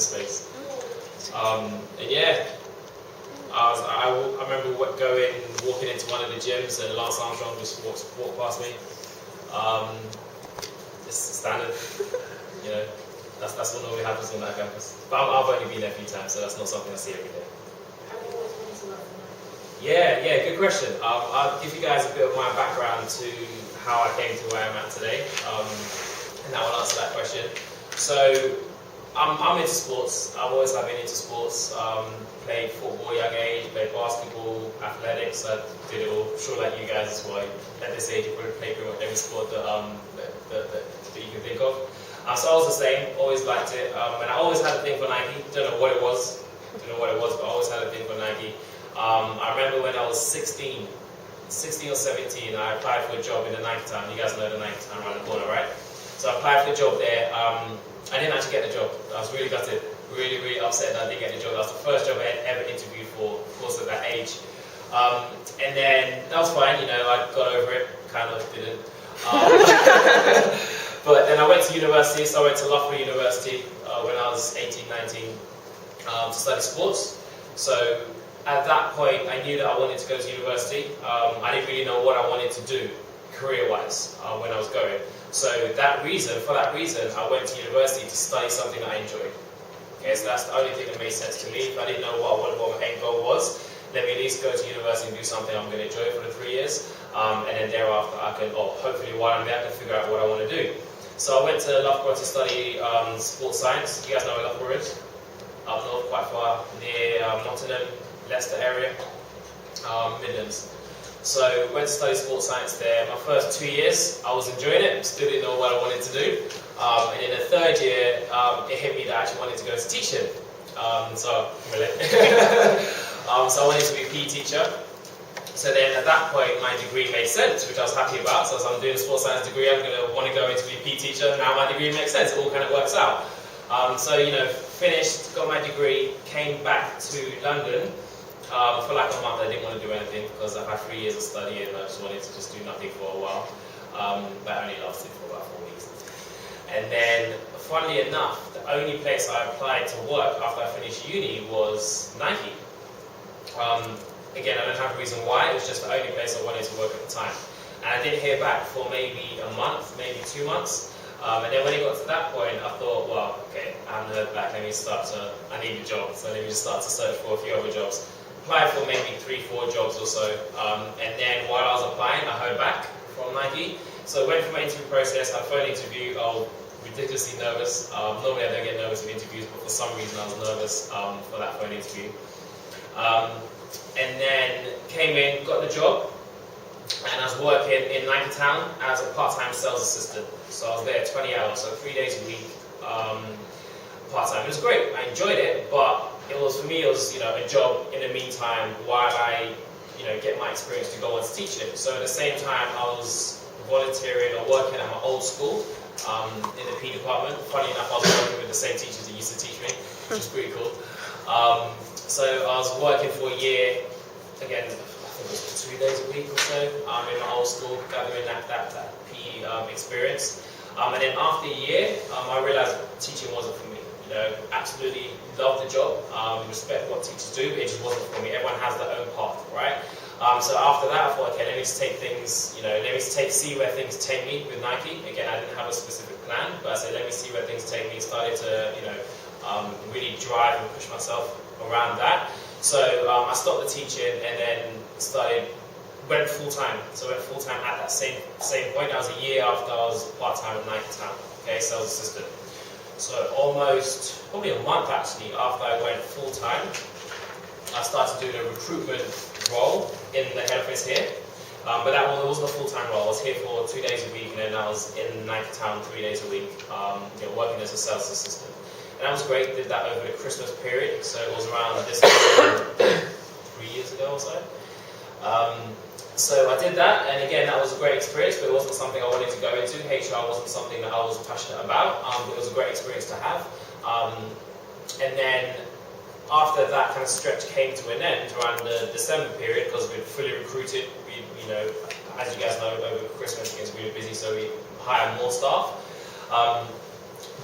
space. And yeah, I remember walking into one of the gyms and Lance Armstrong just walked past me. It's standard, you know. That's what normally happens on that campus. But I've only been there a few times, so that's not something I see every day. Yeah, good question. I'll give you guys a bit of my background to how I came to where I'm at today, and that will answer that question. So, I'm into sports. I've always been into sports. Played football young age, played basketball, athletics. I did it all. I'm sure like you guys as well. At this age, you probably play pretty much every sport that you can think of. So I was the same. Always liked it, and I always had a thing for Nike. Don't know what it was, but I always had a thing for Nike. I remember when I was 16 or 17, I applied for a job in the Nike Town. You guys know the Nike Town around the corner, right? So I applied for a job there. I didn't actually get the job. I was really gutted, really upset that I didn't get the job. That was the first job I had ever interviewed for, of course, at that age. And then that was fine, you know, I got over it, kind of didn't. But then I went to university, so I went to Loughborough University when I was 18, 19 to study sports. So at that point, I knew that I wanted to go to university. I didn't really know what I wanted to do career-wise when I was going. So for that reason, I went to university to study something that I enjoyed. Okay, so that's the only thing that made sense to me. If I didn't know what my end goal was, let me at least go to university and do something I'm going to enjoy for the 3 years. And then thereafter, I can, hopefully while I'm there, I can figure out what I want to do. So I went to Loughborough to study sports science. You guys know where Loughborough is? Up north, quite far, near Nottingham, Leicester area, Midlands. So went to study sports science there. My first 2 years, I was enjoying it, still didn't know what I wanted to do. And in the third year, it hit me that I actually wanted to go into teaching. So I wanted to be a PE teacher. So then at that point, my degree made sense, which I was happy about. So as I'm doing a sports science degree, I'm going to want to go into be a PE teacher. Now my degree makes sense. It all kind of works out. So, you know, finished, got my degree, came back to London. For like a month, I didn't want to do anything because I've had 3 years of studying and I just wanted to just do nothing for a while. That only lasted for about 4 weeks. And then, funnily enough, the only place I applied to work after I finished uni was Nike. Again, I don't have a reason why, it was just the only place I wanted to work at the time. And I didn't hear back for maybe a month, maybe 2 months. And then when it got to that point, I thought, well, okay, I haven't heard back, I need a job, so let me just start to search for a few other jobs. Applied for maybe 3-4 jobs or so, and then while I was applying, I heard back from Nike. So I went through my interview process, had a phone interview, I was ridiculously nervous. Normally I don't get nervous in interviews, but for some reason I was nervous for that phone interview. And then came in, got the job, and I was working in Nike Town as a part-time sales assistant. So I was there 20 hours, so 3 days a week, part-time. It was great, I enjoyed it, but for me, it was, you know, a job in the meantime while I, you know, get my experience to go on to teaching. So at the same time, I was volunteering or working at my old school in the PE department. Funny enough, I was working with the same teachers that used to teach me, which is pretty cool. So I was working for a year, again, I think it was 2 days a week or so, in my old school, gathering that PE experience. And then after a year, I realised teaching wasn't for me. You know, absolutely love the job, respect what teachers do, it just wasn't for me. Everyone has their own path, right? So after that, I thought, okay, let me just take things, you know, see where things take me with Nike. Again, I didn't have a specific plan, but I said, let me see where things take me. Started to, you know, really drive and push myself around that. So I stopped the teaching and then went full-time. So I went full-time at that same point. That was a year after I was part-time at Nike Town, okay, sales assistant. So probably a month actually, after I went full-time, I started doing a recruitment role in the head office here. But that wasn't a full-time role. I was here for 2 days a week, and then I was in Nike Town 3 days a week, you know, working as a sales assistant. And that was great. Did that over the Christmas period, so it was around this 3 years ago or so. So I did that, and again, that was a great experience, but it wasn't something I wanted to go into. HR wasn't something that I was passionate about, but it was a great experience to have. And then after that kind of stretch came to an end around the December period, because we'd fully recruited, you know, as you guys know, over Christmas it gets really busy, so we hired more staff.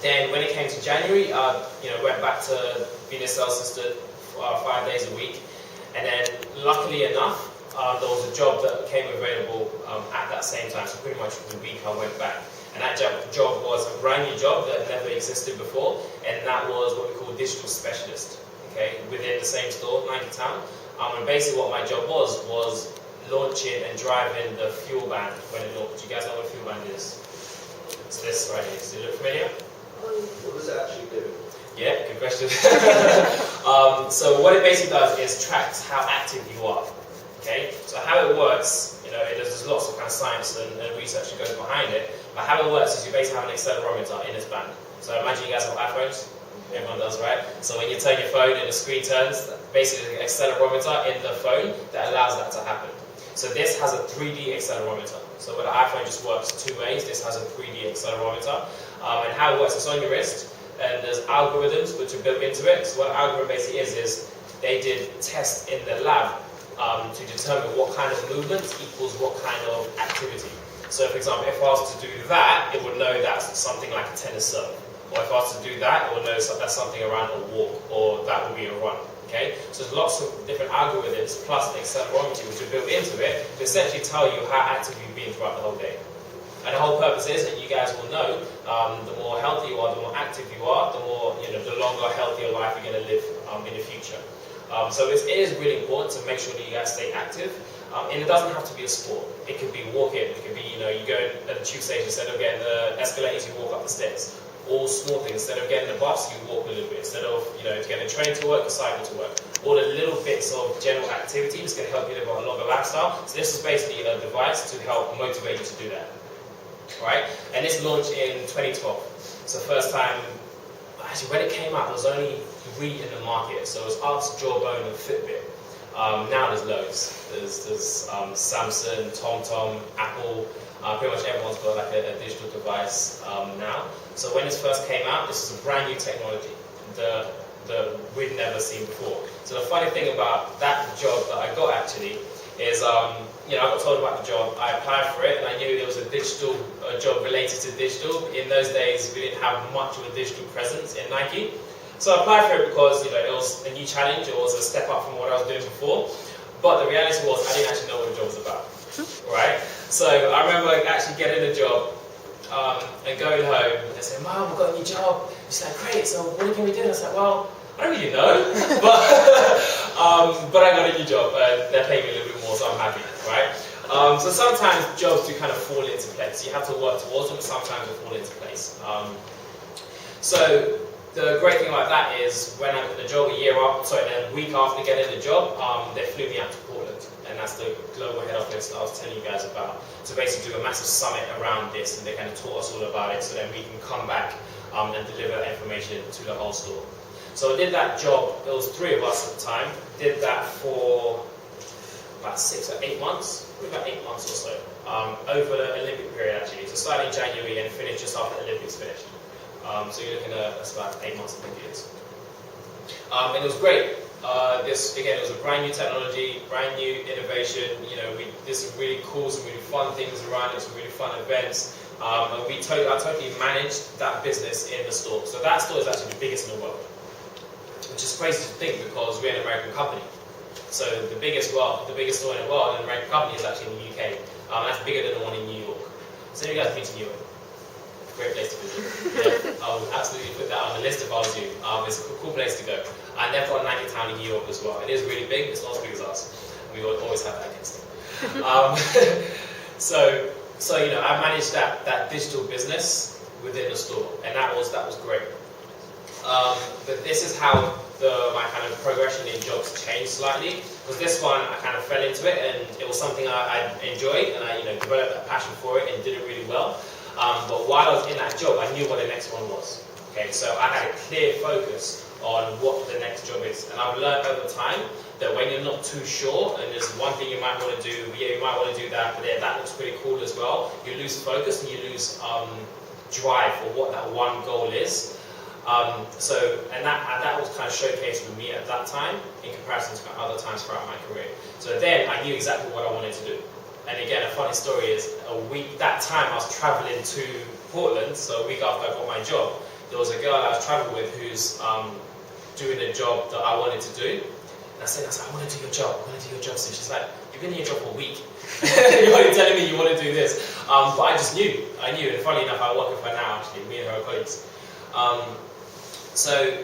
Then when it came to January, went back to being a sales assistant 5 days a week. And then luckily enough, there was a job that came available at that same time. So pretty much the week I went back. And that job was a brand new job that never existed before. And that was what we call digital specialist, okay, within the same store, Nike Town. And basically what my job was launching and driving the fuel band when it launched. You guys know what a fuel band is? It's this right here. Does it look familiar? What does it actually do? Yeah, good question. So what it basically does is tracks how active you are. Okay, so how it works, there's lots of kind of science and research that goes behind it. But how it works is you basically have an accelerometer in this band. So imagine you guys have iPhones. Everyone does, right? So when you turn your phone and the screen turns, basically an accelerometer in the phone that allows that to happen. So this has a 3D accelerometer. So where the iPhone just works two ways, this has a 3D accelerometer. And how it works, it's on your wrist, and there's algorithms which are built into it. So what an algorithm basically is they did tests in the lab to determine what kind of movement equals what kind of activity. So for example, if I was to do that, it would know that's something like a tennis serve. Or if I was to do that, it would know that's something around a walk, or that would be a run. Okay? So there's lots of different algorithms plus the accelerometer which are built into it to essentially tell you how active you've been throughout the whole day. And the whole purpose is that you guys will know the more healthy you are, the more active you are, the more, the longer, healthier life you're going to live in the future. So it is really important to make sure that you guys stay active. And it doesn't have to be a sport. It could be walking. It could be, you go at the tube station, instead of getting the escalators, you walk up the stairs. All small things. Instead of getting the bus, you walk a little bit. Instead of, getting a train to work, you cycle to work. All the little bits of general activity is going to help you live a longer lifestyle. So this is basically a device to help motivate you to do that. Right? And this launched in 2012. So first time, actually when it came out, there was only 3 in the market. So it was us, Jawbone, and Fitbit. Now there's loads. There's Samsung, TomTom, Apple. Pretty much everyone's got like a digital device now. So when this first came out, this is a brand new technology that we'd never seen before. So the funny thing about that job that I got actually is, I got told about the job, I applied for it, and I knew it was a job related to digital. In those days, we didn't have much of a digital presence in Nike. So I applied for it because, it was a new challenge, it was a step up from what I was doing before. But the reality was, I didn't actually know what the job was about, right? So I remember actually getting the job and going home and saying, Mom, I've got a new job. She's like, great, so what can we do? And I was like, well, I don't really know, but I got a new job and they're paying me a little bit more, so I'm happy, right? So sometimes jobs do kind of fall into place. You have to work towards them, but sometimes they fall into place. So the great thing about that is when I got the job a week after getting the job, they flew me out to Portland. And that's the global head office that I was telling you guys about. To basically do a massive summit around this, and they kind of taught us all about it so then we can come back and deliver that information to the whole store. So I did that job, there was 3 of us at the time, did that for about 6 or 8 months, probably about 8 months or so, over the Olympic period actually. So started in January and finished just after the Olympics finished. So you're looking at about 8 months of Olympics. And it was great. It was a brand new technology, brand new innovation. We did some really cool, some really fun things around it, some really fun events. And I totally managed that business in the store. So that store is actually the biggest in the world, which is crazy to think because we're an American company. So the biggest store in the world, an American company, is actually in the UK. That's bigger than the one in New York. So you guys been to New York? Great place to visit. Yeah, I would absolutely put that on the list if I was you. It's a cool place to go. And they've got a Nike Town in New York as well. It is really big. It's not as big as us. We will always have that against it. So I managed that digital business within the store, and that was great. But this is how my kind of progression in jobs changed slightly. Because this one, I kind of fell into it, and it was something I enjoyed, and I developed a passion for it and did it really well. But while I was in that job, I knew what the next one was. Okay, so I had a clear focus on what the next job is. And I've learned over time that when you're not too sure, and there's one thing you might want to do, you might want to do that, but that looks pretty cool as well, you lose focus and you lose drive for what that one goal is. And that was kind of showcased with me at that time in comparison to other times throughout my career. So then I knew exactly what I wanted to do. And again, a funny story is that time I was traveling to Portland, so a week after I got my job, there was a girl I was traveling with who's doing a job that I wanted to do. And I said, I want to do your job. I want to do your job soon. She's like, you've been in your job for a week. You're already telling me you want to do this. But I just knew. I knew. And funny enough, I work with her now, actually. Me and her are colleagues. So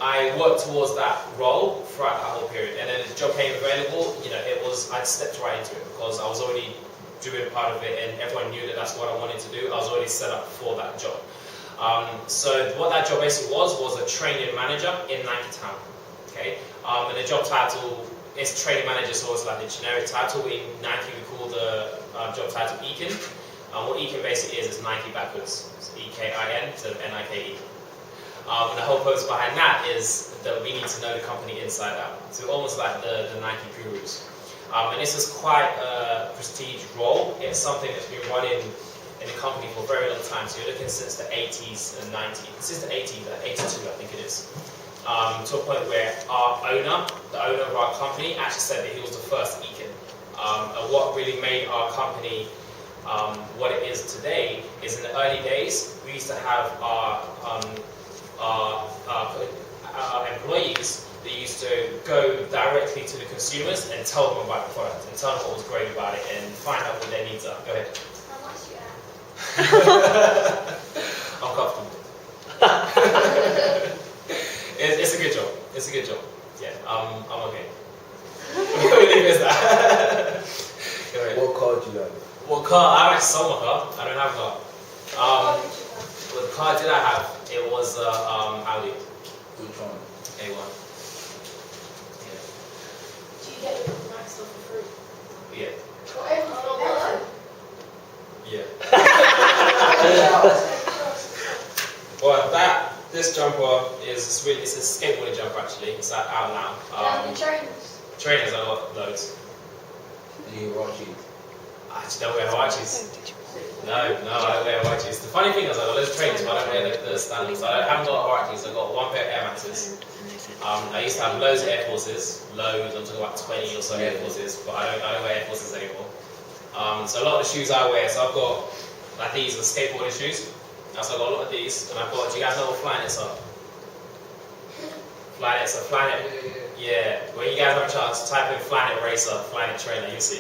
I worked towards that role throughout that whole period. And then the job came available. I stepped right into it because I was already doing part of it, and everyone knew that that's what I wanted to do. I was already set up for that job. So what that job basically was a training manager in Nike Town. Okay, and the job title is training manager, so it's like a generic title. In Nike, we call the job title EKIN. What EKIN basically is Nike backwards. It's EKIN instead of NIKE. And the whole purpose behind that is that we need to know the company inside out. So almost like the Nike gurus. And this is quite a prestige role. It's something that's been running in the company for a very long time. So you're looking since the 80s and 90s. Since the 80s, 82 I think it is. To a point where the owner of our company, actually said that he was the first EKIN. And what really made our company what it is today is in the early days, we used to have our employees, they used to go directly to the consumers and tell them about the product and tell them what was great about it and find out what their needs are. Go ahead. How much you have? I'm comfortable. It's a good job. It's a good job. Yeah, I'm okay. What do you think is that? Go ahead. What car do you have? What car? I actually sold my car. I don't have a car. What did you have? What car did I have? It was Audi Which one? A1. Do you get your nice stuff for free? Yeah. What, everything? Yeah. Well, this jumper is it's a skateboarding jumper actually. It's out now. The trainers. Trainers I got loads. Do you watch it? I just don't wear Hawaii's. No, I don't wear Hawaii's. The funny thing is I got loads of trainers, but I don't wear the standards. I haven't got Hawaii's. I got one pair of Air Maxes. I used to have loads of Air Forces, loads. I'm talking about 20 or so Air Forces, but I don't wear Air Forces anymore. So a lot of the shoes I wear, so I've got like these are skateboarding shoes. So I've got a lot of these, and I've got. Do you guys know what Flyknits are? Flyknits, Flyknit. Yeah. When you guys have a chance, type in Flyknit Racer, Flyknit Trainer, you'll see.